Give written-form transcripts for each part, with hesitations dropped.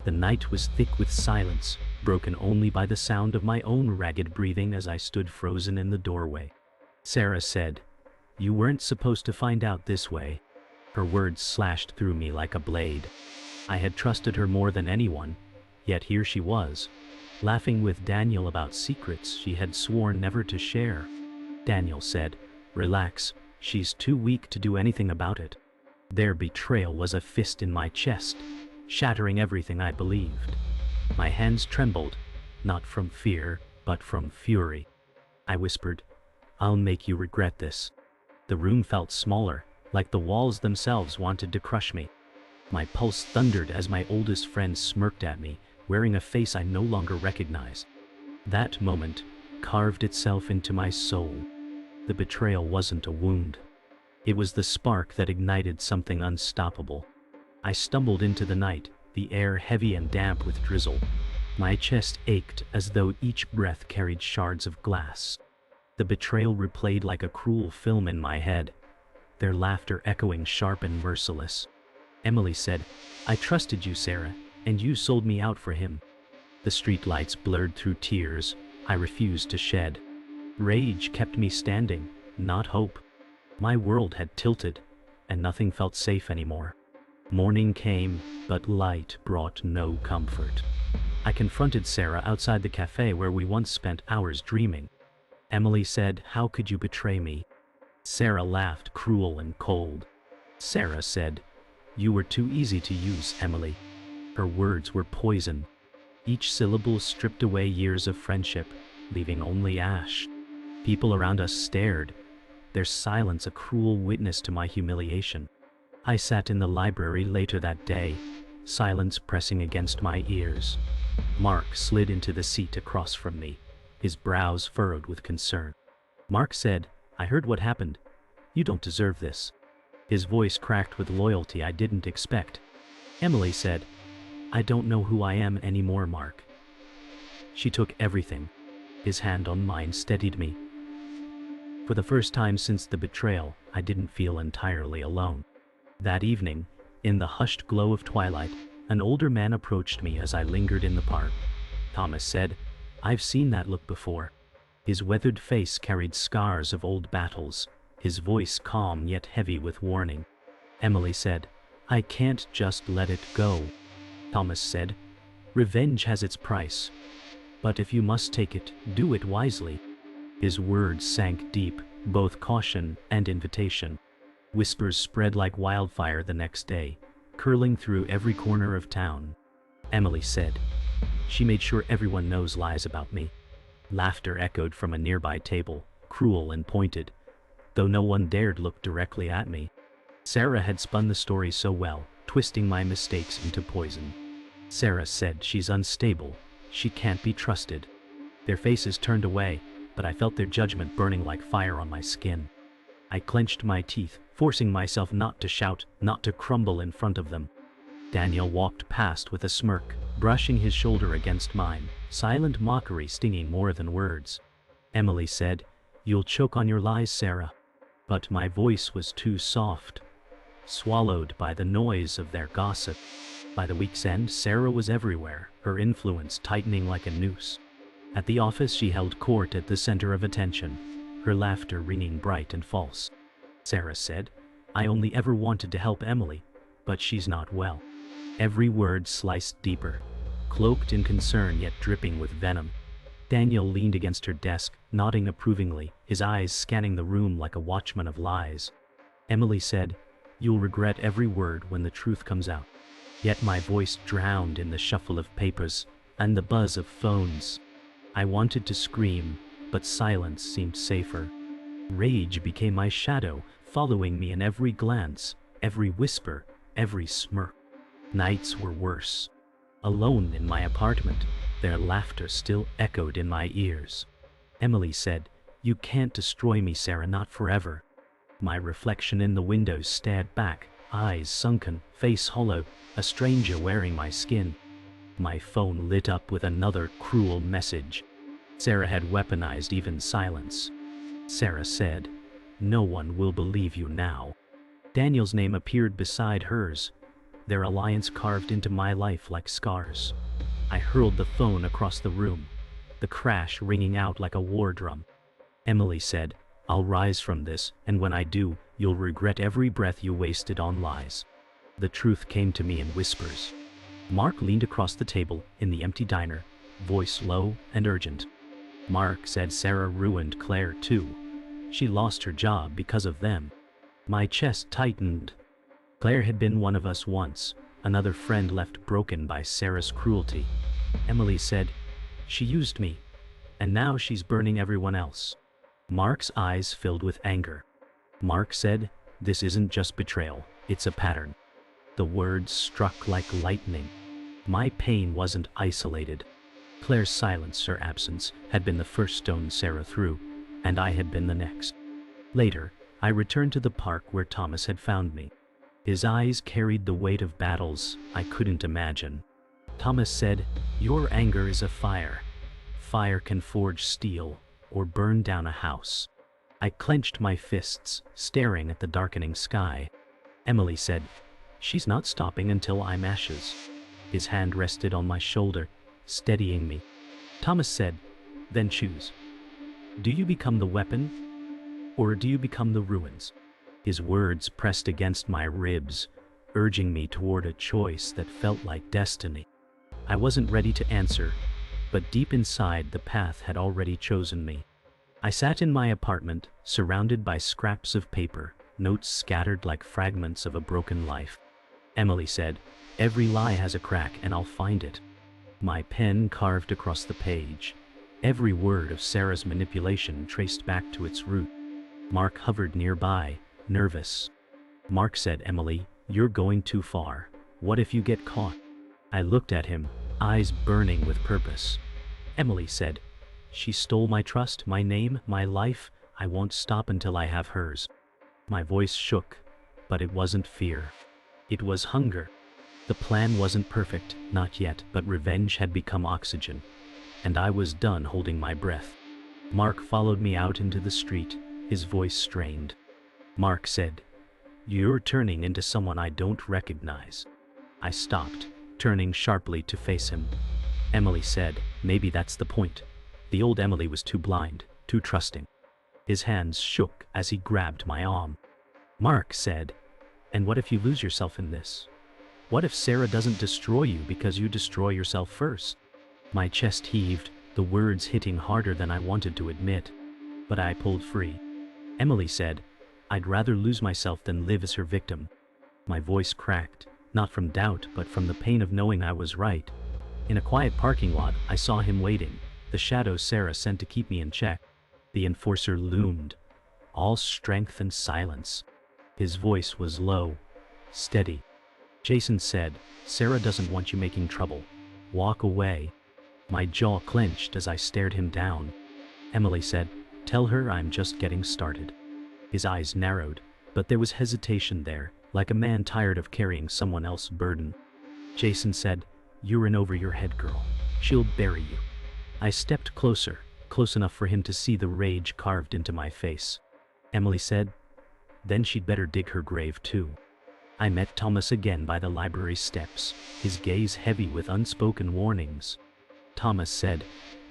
The night was thick with silence, broken only by the sound of my own ragged breathing as I stood frozen in the doorway. Sarah said, "You weren't supposed to find out this way." Her words slashed through me like a blade. I had trusted her more than anyone, yet here she was, laughing with Daniel about secrets she had sworn never to share. Daniel said, "Relax, she's too weak to do anything about it." Their betrayal was a fist in my chest, shattering everything I believed. My hands trembled, not from fear, but from fury. I whispered, "I'll make you regret this." The room felt smaller, like the walls themselves wanted to crush me. My pulse thundered as my oldest friend smirked at me, wearing a face I no longer recognized. That moment carved itself into my soul. The betrayal wasn't a wound. It was the spark that ignited something unstoppable. I stumbled into the night, the air heavy and damp with drizzle. My chest ached as though each breath carried shards of glass. The betrayal replayed like a cruel film in my head, their laughter echoing sharp and merciless. Emily said, "I trusted you, Sarah, and you sold me out for him." The streetlights blurred through tears I refused to shed. Rage kept me standing, not hope. My world had tilted, and nothing felt safe anymore. Morning came, but light brought no comfort. I confronted Sarah outside the cafe where we once spent hours dreaming. Emily said, "How could you betray me?" Sarah laughed, cruel and cold. Sarah said, "You were too easy to use, Emily." Her words were poison. Each syllable stripped away years of friendship, leaving only ash. People around us stared, their silence a cruel witness to my humiliation. I sat in the library later that day, silence pressing against my ears. Mark slid into the seat across from me, his brows furrowed with concern. Mark said, "I heard what happened. You don't deserve this." His voice cracked with loyalty I didn't expect. Emily said, "I don't know who I am anymore, Mark." She took everything. His hand on mine steadied me. For the first time since the betrayal, I didn't feel entirely alone. That evening, in the hushed glow of twilight, an older man approached me as I lingered in the park. Thomas said, "I've seen that look before." His weathered face carried scars of old battles, his voice calm yet heavy with warning. Emily said, "I can't just let it go." Thomas said, "Revenge has its price. But if you must take it, do it wisely." His words sank deep, both caution and invitation. Whispers spread like wildfire the next day, curling through every corner of town. Emily said, "She made sure everyone knows lies about me." Laughter echoed from a nearby table, cruel and pointed, though no one dared look directly at me. Sarah had spun the story so well, twisting my mistakes into poison. Sarah said, "She's unstable. She can't be trusted." Their faces turned away, but I felt their judgment burning like fire on my skin. I clenched my teeth, forcing myself not to shout, not to crumble in front of them. Daniel walked past with a smirk, brushing his shoulder against mine, silent mockery stinging more than words. Emily said, "You'll choke on your lies, Sarah." But my voice was too soft, swallowed by the noise of their gossip. By the week's end, Sarah was everywhere, her influence tightening like a noose. At the office, she held court at the center of attention, her laughter ringing bright and false. Sarah said, "I only ever wanted to help Emily, but she's not well." Every word sliced deeper, cloaked in concern yet dripping with venom. Daniel leaned against her desk, nodding approvingly, his eyes scanning the room like a watchman of lies. Emily said, "You'll regret every word when the truth comes out." Yet my voice drowned in the shuffle of papers and the buzz of phones. I wanted to scream, but silence seemed safer. Rage became my shadow, following me in every glance, every whisper, every smirk. Nights were worse. Alone in my apartment, their laughter still echoed in my ears. Emily said, "You can't destroy me, Sarah, not forever." My reflection in the window stared back, eyes sunken, face hollow, a stranger wearing my skin. My phone lit up with another cruel message. Sarah had weaponized even silence. Sarah said, "No one will believe you now." Daniel's name appeared beside hers, their alliance carved into my life like scars. I hurled the phone across the room, the crash ringing out like a war drum. Emily said, "I'll rise from this, and when I do, you'll regret every breath you wasted on lies." The truth came to me in whispers. Mark leaned across the table in the empty diner, voice low and urgent. Mark said Sarah ruined Claire too. She lost her job because of them. My chest tightened. Claire had been one of us once, another friend left broken by Sarah's cruelty. Emily said, "She used me, and now she's burning everyone else." Mark's eyes filled with anger. Mark said, "This isn't just betrayal, it's a pattern." The words struck like lightning. My pain wasn't isolated. Claire's silence or absence had been the first stone Sarah threw, and I had been the next. Later, I returned to the park where Thomas had found me. His eyes carried the weight of battles I couldn't imagine. Thomas said, "Your anger is a fire. Fire can forge steel or burn down a house." I clenched my fists, staring at the darkening sky. Emily said, "She's not stopping until I'm ashes." His hand rested on my shoulder, steadying me. Thomas said, "Then choose. Do you become the weapon, or do you become the ruins?" His words pressed against my ribs, urging me toward a choice that felt like destiny. I wasn't ready to answer, but deep inside the path had already chosen me. I sat in my apartment, surrounded by scraps of paper, notes scattered like fragments of a broken life. Emily said, "Every lie has a crack and I'll find it." My pen carved across the page, every word of Sarah's manipulation traced back to its root. Mark hovered nearby, nervous. Mark said, "Emily, you're going too far. What if you get caught?" I looked at him, eyes burning with purpose. Emily said, "She stole my trust, my name, my life. I won't stop until I have hers." My voice shook, but it wasn't fear. It was hunger. The plan wasn't perfect, not yet, but revenge had become oxygen, and I was done holding my breath. Mark followed me out into the street, his voice strained. Mark said, "You're turning into someone I don't recognize." I stopped, turning sharply to face him. Emily said, "Maybe that's the point." The old Emily was too blind, too trusting. His hands shook as he grabbed my arm. Mark said, "And what if you lose yourself in this? What if Sarah doesn't destroy you because you destroy yourself first?" My chest heaved, the words hitting harder than I wanted to admit. But I pulled free. Emily said, "I'd rather lose myself than live as her victim." My voice cracked, not from doubt but from the pain of knowing I was right. In a quiet parking lot, I saw him waiting, the shadow Sarah sent to keep me in check. The enforcer loomed, all strength and silence. His voice was low, steady. Jason said, "Sarah doesn't want you making trouble. Walk away." My jaw clenched as I stared him down. Emily said, "Tell her I'm just getting started." His eyes narrowed, but there was hesitation there, like a man tired of carrying someone else's burden. Jason said, "You're in over your head, girl. She'll bury you." I stepped closer, close enough for him to see the rage carved into my face. Emily said, "Then she'd better dig her grave too." I met Thomas again by the library steps, his gaze heavy with unspoken warnings. Thomas said,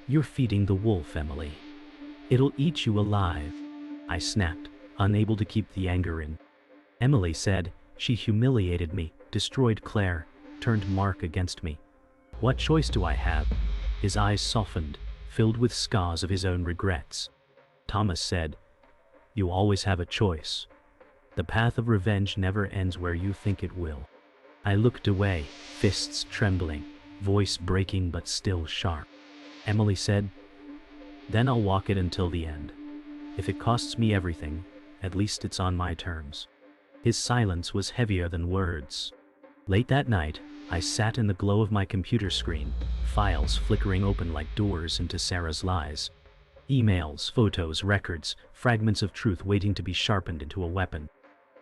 "You're feeding the wolf, Emily. It'll eat you alive." I snapped, unable to keep the anger in. Emily said, "She humiliated me, destroyed Claire, turned Mark against me. What choice do I have?" His eyes softened, filled with scars of his own regrets. Thomas said, "You always have a choice. The path of revenge never ends where you think it will." I looked away, fists trembling, voice breaking but still sharp. Emily said, "Then I'll walk it until the end. If it costs me everything, at least it's on my terms." His silence was heavier than words. Late that night, I sat in the glow of my computer screen, files flickering open like doors into Sarah's lies. Emails, photos, records, fragments of truth waiting to be sharpened into a weapon.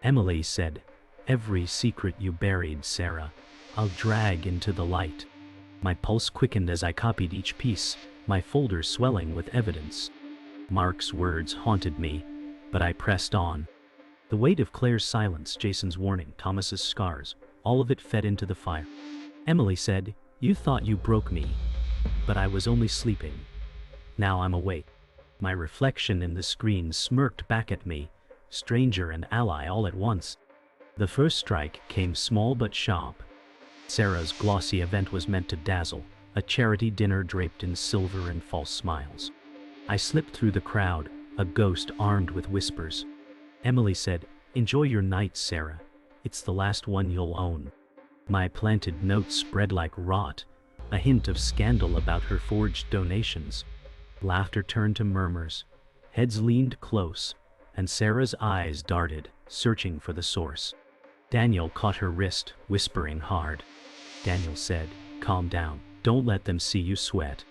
Emily said, "Every secret you buried, Sarah, I'll drag into the light." My pulse quickened as I copied each piece, my folders swelling with evidence. Mark's words haunted me, but I pressed on. The weight of Claire's silence, Jason's warning, Thomas's scars, All of it fed into the fire. Emily said, "You thought you broke me, but I was only sleeping. Now I'm awake." My reflection in the screen smirked back at me, stranger and ally all at once. The first strike came small but sharp. Sarah's glossy event was meant to dazzle, a charity dinner draped in silver and false smiles. I slipped through the crowd, a ghost armed with whispers. Emily said, "Enjoy your night, Sarah. It's the last one you'll own." My planted notes spread like rot, a hint of scandal about her forged donations. Laughter turned to murmurs. Heads leaned close, and Sarah's eyes darted, searching for the source. Daniel caught her wrist, whispering hard. Daniel said, "Calm down. Don't let them see you sweat."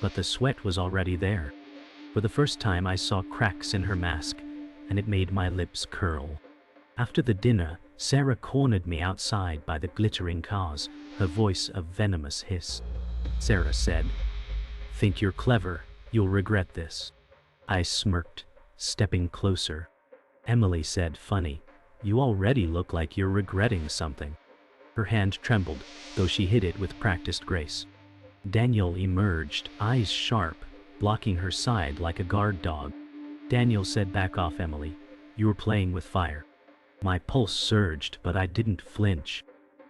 But the sweat was already there. For the first time I saw cracks in her mask, and it made my lips curl. After the dinner, Sarah cornered me outside by the glittering cars, her voice a venomous hiss. Sarah said, "Think you're clever, you'll regret this." I smirked, stepping closer. Emily said, "Funny, you already look like you're regretting something." Her hand trembled, though she hid it with practiced grace. Daniel emerged, eyes sharp, blocking her side like a guard dog. Daniel said, "Back off, Emily. You were playing with fire." My pulse surged, but I didn't flinch.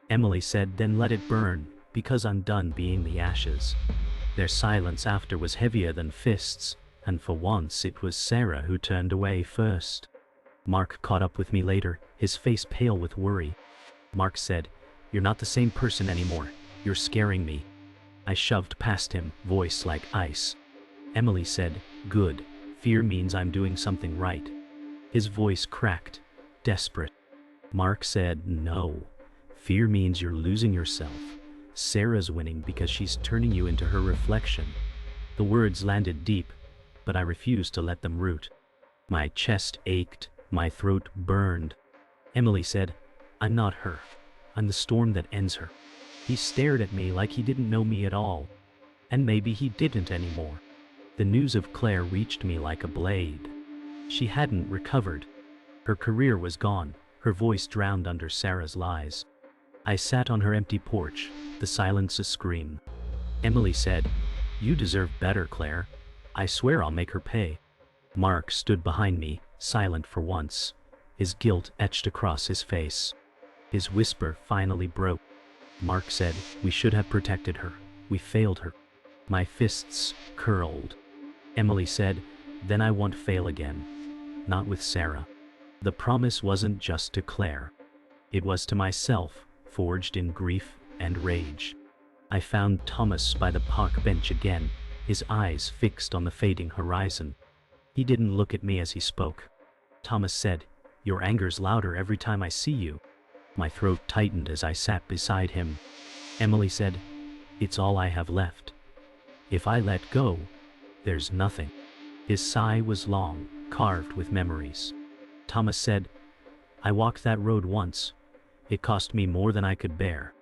Emily said, "Then let it burn, because I'm done being the ashes." Their silence after was heavier than fists, and for once it was Sarah who turned away first. Mark caught up with me later, his face pale with worry. Mark said, "You're not the same person anymore. You're scaring me." I shoved past him, voice like ice. Emily said, "Good. Fear means I'm doing something right." His voice cracked, desperate. Mark said, "No. Fear means you're losing yourself. Sarah's winning because she's turning you into her reflection." The words landed deep, but I refused to let them root. My chest ached, my throat burned. Emily said, "I'm not her. I'm the storm that ends her." He stared at me like he didn't know me at all. And maybe he didn't anymore. The news of Claire reached me like a blade. She hadn't recovered. Her career was gone, her voice drowned under Sarah's lies. I sat on her empty porch, the silence a scream. Emily said, "You deserve better, Claire. I swear I'll make her pay." Mark stood behind me, silent for once, his guilt etched across his face. His whisper finally broke. Mark said, "We should have protected her. We failed her." My fists curled. Emily said, "Then I won't fail again. Not with Sarah." The promise wasn't just to Claire. It was to myself, forged in grief and rage. I found Thomas by the park bench again, his eyes fixed on the fading horizon. He didn't look at me as he spoke. Thomas said, "Your anger's louder every time I see you." My throat tightened as I sat beside him. Emily said, "It's all I have left. If I let go, there's nothing." His sigh was long, carved with memories. Thomas said, "I walked that road once. It cost me more than I could bear."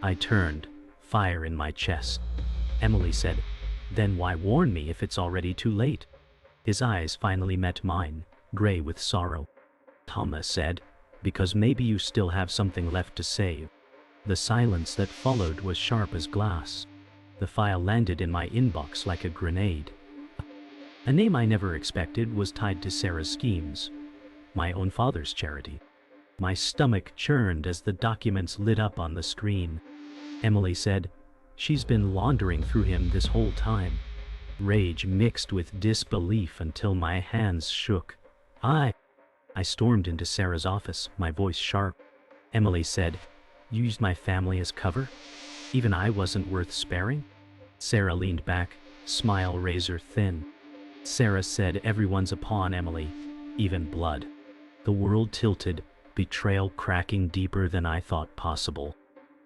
I turned, fire in my chest. Emily said, "Then why warn me if it's already too late?" His eyes finally met mine, gray with sorrow. Thomas said, "Because maybe you still have something left to save." The silence that followed was sharp as glass. The file landed in my inbox like a grenade. A name I never expected was tied to Sarah's schemes. My own father's charity. My stomach churned as the documents lit up on the screen. Emily said, "She's been laundering through him this whole time." Rage mixed with disbelief until my hands shook. I stormed into Sarah's office, my voice sharp. Emily said, "You used my family as cover? Even I wasn't worth sparing?" Sarah leaned back, smile razor thin. Sarah said, "Everyone's a pawn, Emily, even blood." The world tilted, betrayal cracking deeper than I thought possible.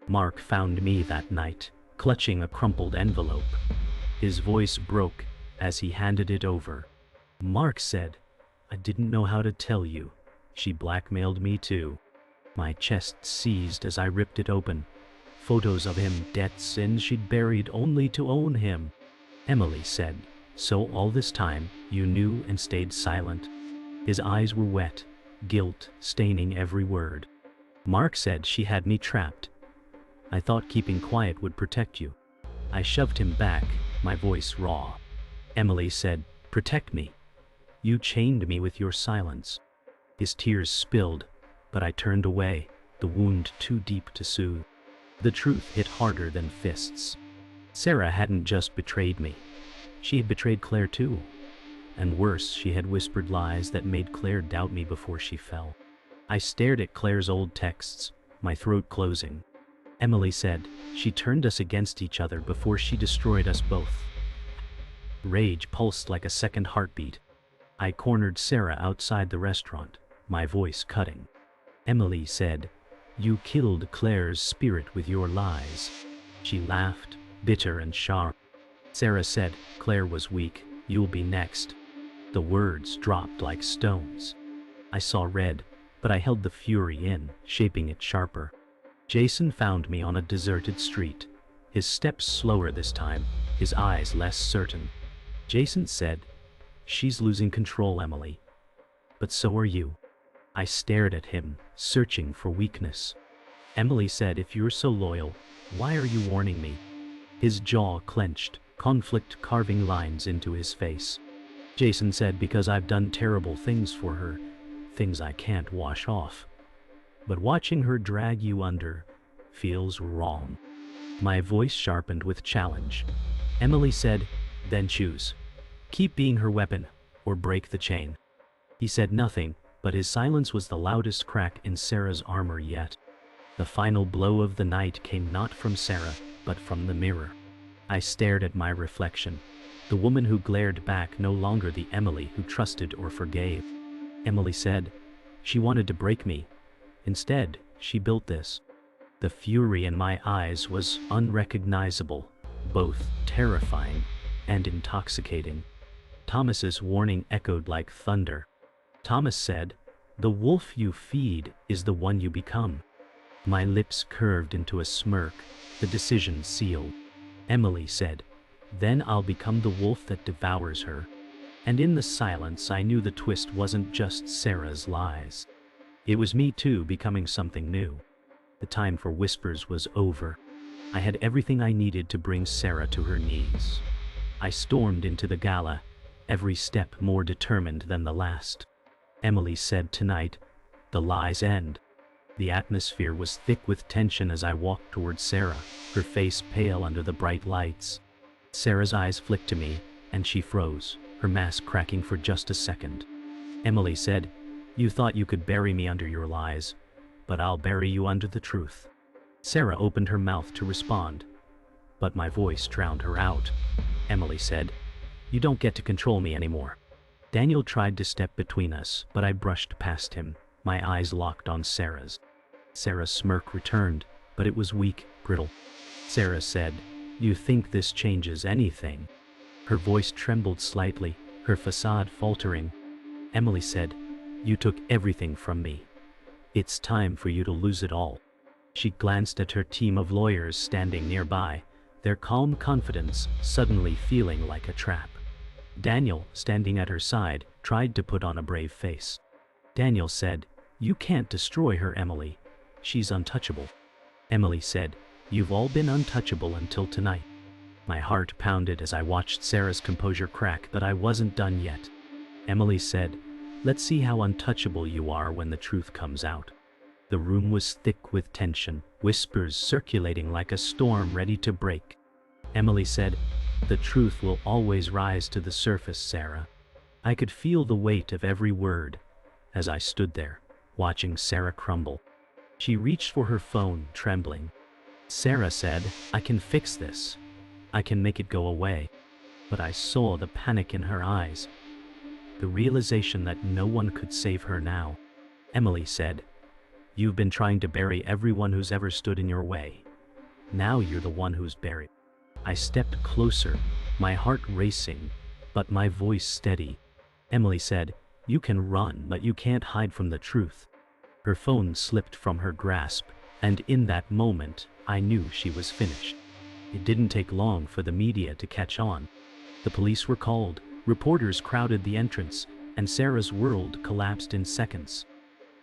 Mark found me that night, clutching a crumpled envelope. His voice broke as he handed it over. Mark said, "I didn't know how to tell you. She blackmailed me too." My chest seized as I ripped it open. Photos of him, debts and she'd buried only to own him. Emily said, "So all this time, you knew and stayed silent?" His eyes were wet, guilt staining every word. Mark said she had me trapped. I thought keeping quiet would protect you. I shoved him back, my voice raw. Emily said, "Protect me. You chained me with your silence." His tears spilled, but I turned away, the wound too deep to soothe. The truth hit harder than fists. Sarah hadn't just betrayed me. She had betrayed Claire too. And worse, she had whispered lies that made Claire doubt me before she fell. I stared at Claire's old texts, my throat closing. Emily said, "She turned us against each other before she destroyed us both." Rage pulsed like a second heartbeat. I cornered Sarah outside the restaurant, my voice cutting. Emily said, "You killed Claire's spirit with your lies." She laughed, bitter and sharp. Sarah said, "Claire was weak, you'll be next." The words dropped like stones. I saw red, but I held the fury in, shaping it sharper. Jason found me on a deserted street, his steps slower this time, his eyes less certain. Jason said, "She's losing control, Emily. But so are you." I stared at him, searching for weakness. Emily said, "If you're so loyal, why are you warning me?" His jaw clenched, conflict carving lines into his face. Jason said, "Because I've done terrible things for her, things I can't wash off. But watching her drag you under feels wrong." My voice sharpened with challenge. Emily said, "Then choose. Keep being her weapon, or break the chain." He said nothing, but his silence was the loudest crack in Sarah's armor yet. The final blow of the night came not from Sarah, but from the mirror. I stared at my reflection, the woman who glared back, no longer the Emily who trusted or forgave. Emily said, "She wanted to break me. Instead, she built this." The fury in my eyes was unrecognizable, both terrifying and intoxicating. Thomas's warning echoed like thunder. Thomas said, "The wolf you feed is the one you become." My lips curved into a smirk, the decision sealed. Emily said, "Then I'll become the wolf that devours her." And in the silence I knew the twist wasn't just Sarah's lies. It was me too, becoming something new. The time for whispers was over. I had everything I needed to bring Sarah to her knees. I stormed into the gala, every step more determined than the last. Emily said, "Tonight, the lies end." The atmosphere was thick with tension as I walked towards Sarah, her face pale under the bright lights. Sarah's eyes flicked to me, and she froze, her mask cracking for just a second. Emily said, "You thought you could bury me under your lies, but I'll bury you under the truth." Sarah opened her mouth to respond, but my voice drowned her out. Emily said, "You don't get to control me anymore." Daniel tried to step between us, but I brushed past him, my eyes locked on Sarah's. Sarah's smirk returned, but it was weak, brittle. Sarah said, "You think this changes anything?" Her voice trembled slightly, her facade faltering. Emily said, "You took everything from me. It's time for you to lose it all." She glanced at her team of lawyers standing nearby, their calm confidence suddenly feeling like a trap. Daniel, standing at her side, tried to put on a brave face. Daniel said, "You can't destroy her, Emily. She's untouchable." Emily said, "You've all been untouchable until tonight." My heart pounded as I watched Sarah's composure crack, but I wasn't done yet. Emily said, "Let's see how untouchable you are when the truth comes out." The room was thick with tension, whispers circulating like a storm ready to break. Emily said, "The truth will always rise to the surface, Sarah." I could feel the weight of every word as I stood there, watching Sarah crumble. She reached for her phone, trembling. Sarah said, "I can fix this. I can make it go away." But I saw the panic in her eyes, the realization that no one could save her now. Emily said, "You've been trying to bury everyone who's ever stood in your way. Now you're the one who's buried." I stepped closer, my heart racing, but my voice steady. Emily said, "You can run, but you can't hide from the truth." Her phone slipped from her grasp, and in that moment, I knew she was finished. It didn't take long for the media to catch on. The police were called, reporters crowded the entrance, and Sarah's world collapsed in seconds.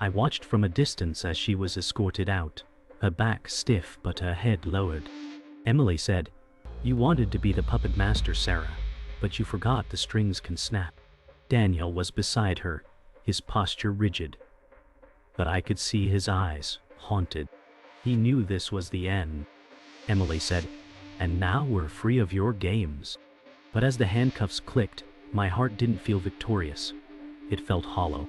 I watched from a distance as she was escorted out, her back stiff but her head lowered. Emily said, "You wanted to be the puppet master, Sarah, but you forgot the strings can snap." Daniel was beside her, his posture rigid. But I could see his eyes, haunted. He knew this was the end. Emily said, "And now we're free of your games." But as the handcuffs clicked, my heart didn't feel victorious. It felt hollow.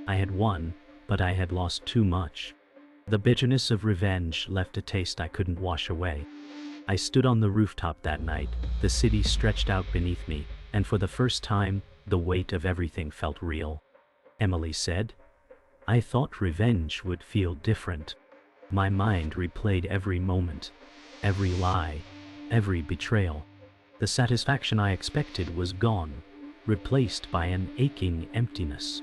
I had won, but I had lost too much. The bitterness of revenge left a taste I couldn't wash away. I stood on the rooftop that night, the city stretched out beneath me, and for the first time, the weight of everything felt real. Emily said, "I thought revenge would feel different." My mind replayed every moment, every lie, every betrayal. The satisfaction I expected was gone, replaced by an aching emptiness.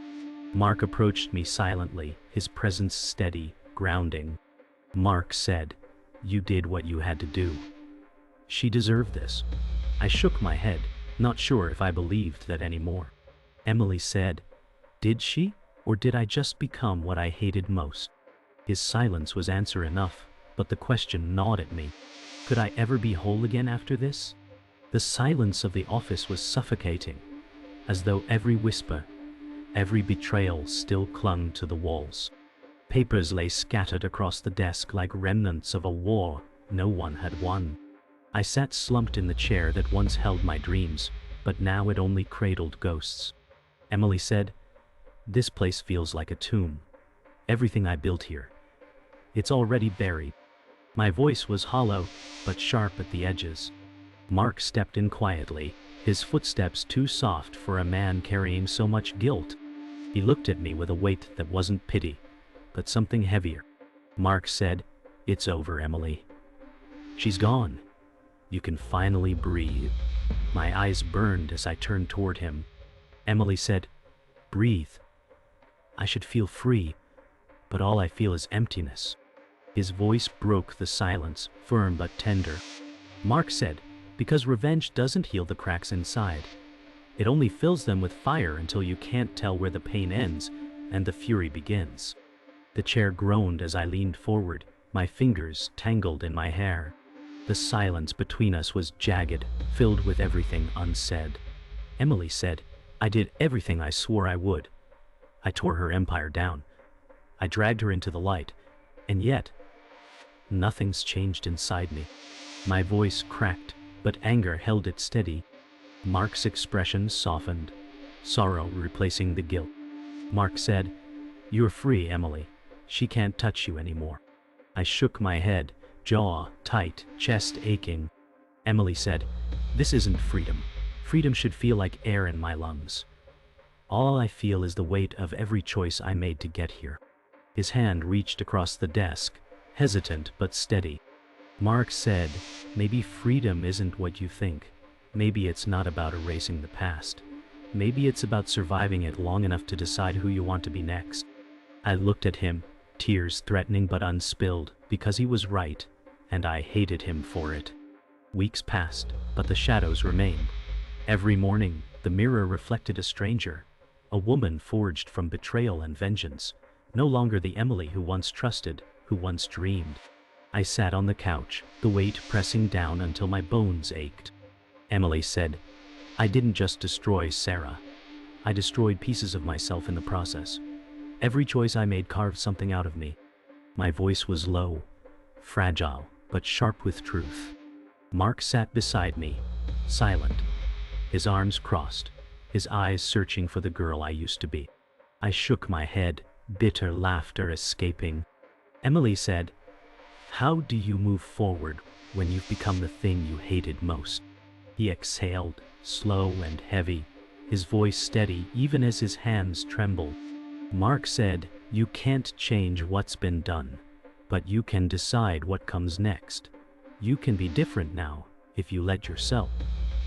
Mark approached me silently, his presence steady, grounding. Mark said, "You did what you had to do. She deserved this." I shook my head, not sure if I believed that anymore. Emily said, "Did she? Or did I just become what I hated most?" His silence was answer enough, but the question gnawed at me. Could I ever be whole again after this? The silence of the office was suffocating, as though every whisper, every betrayal still clung to the walls. Papers lay scattered across the desk like remnants of a war no one had won. I sat slumped in the chair that once held my dreams, but now it only cradled ghosts. Emily said, "This place feels like a tomb. Everything I built here, it's already buried." My voice was hollow, but sharp at the edges. Mark stepped in quietly, his footsteps too soft for a man carrying so much guilt. He looked at me with a weight that wasn't pity, but something heavier. Mark said, "It's over, Emily. She's gone. You can finally breathe." My eyes burned as I turned toward him. Emily said, "Breathe. I should feel free, but all I feel is emptiness." His voice broke the silence, firm but tender. Mark said, "Because revenge doesn't heal the cracks inside. It only fills them with fire until you can't tell where the pain ends and the fury begins." The chair groaned as I leaned forward, my fingers tangled in my hair. The silence between us was jagged, filled with everything unsaid. Emily said, "I did everything I swore I would. I tore her empire down. I dragged her into the light. And yet, nothing's changed inside me." My voice cracked, but anger held it steady. Mark's expression softened, sorrow replacing the guilt. Mark said, "You're free, Emily. She can't touch you anymore." I shook my head, jaw tight, chest aching. Emily said, "This isn't freedom. Freedom should feel like air in my lungs. All I feel is the weight of every choice I made to get here." His hand reached across the desk, hesitant but steady. Mark said, "Maybe freedom isn't what you think. Maybe it's not about erasing the past. Maybe it's about surviving it long enough to decide who you want to be next." I looked at him, tears threatening but unspilled, because he was right, and I hated him for it. Weeks passed, but the shadows remained. Every morning, the mirror reflected a stranger, a woman forged from betrayal and vengeance, no longer the Emily who once trusted, who once dreamed. I sat on the couch, the weight pressing down until my bones ached. Emily said, "I didn't just destroy Sarah. I destroyed pieces of myself in the process. Every choice I made carved something out of me." My voice was low, fragile, but sharp with truth. Mark sat beside me, silent, his arms crossed, his eyes searching for the girl I used to be. I shook my head, bitter laughter escaping. Emily said, "How do you move forward when you've become the thing you hated most?" He exhaled, slow and heavy, his voice steady even as his hands trembled. Mark said, "You can't change what's been done, but you can decide what comes next. You can be different now, if you let yourself."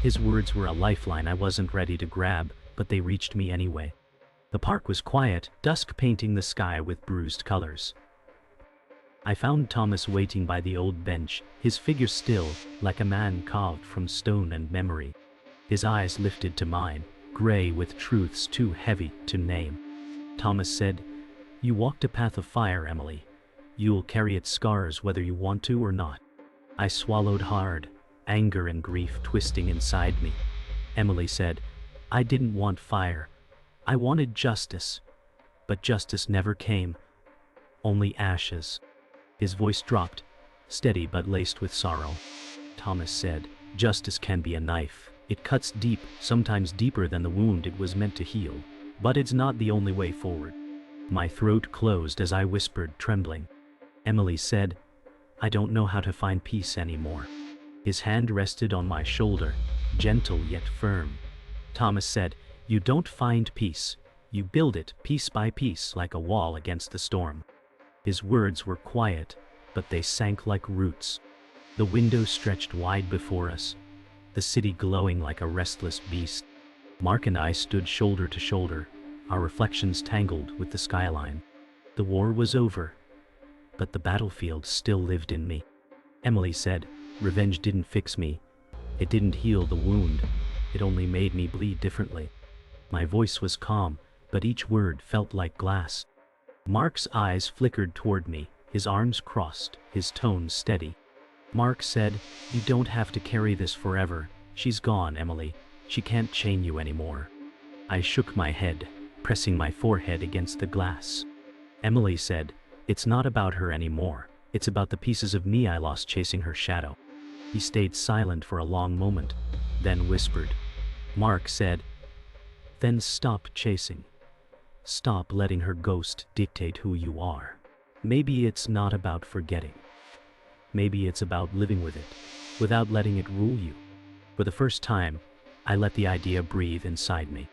His words were a lifeline I wasn't ready to grab, but they reached me anyway. The park was quiet, dusk painting the sky with bruised colors. I found Thomas waiting by the old bench, his figure still, like a man carved from stone and memory. His eyes lifted to mine, gray with truths too heavy to name. Thomas said, You walked a path of fire, Emily. You'll carry its scars whether you want to or not. I swallowed hard, anger and grief twisting inside me. Emily said, I didn't want fire. I wanted justice. But justice never came. Only ashes. His voice dropped, steady but laced with sorrow. Thomas said, justice can be a knife. It cuts deep, sometimes deeper than the wound it was meant to heal. But it's not the only way forward. My throat closed as I whispered, trembling. Emily said, I don't know how to find peace anymore. His hand rested on my shoulder, gentle yet firm. Thomas said, you don't find peace. You build it piece by piece like a wall against the storm. His words were quiet, but they sank like roots. The window stretched wide before us, the city glowing like a restless beast. Mark and I stood shoulder to shoulder, our reflections tangled with the skyline. The war was over, but the battlefield still lived in me. Emily said, revenge didn't fix me. It didn't heal the wound. It only made me bleed differently. My voice was calm, but each word felt like glass. Mark's eyes flickered toward me, his arms crossed, his tone steady. Mark said, you don't have to carry this forever. She's gone, Emily. She can't chain you anymore. I shook my head, pressing my forehead against the glass. Emily said, it's not about her anymore. It's about the pieces of me I lost chasing her shadow. He stayed silent for a long moment, then whispered. Mark said, then stop chasing. Stop letting her ghost dictate who you are. Maybe it's not about forgetting. Maybe it's about living with it, without letting it rule you. For the first time, I let the idea breathe inside me.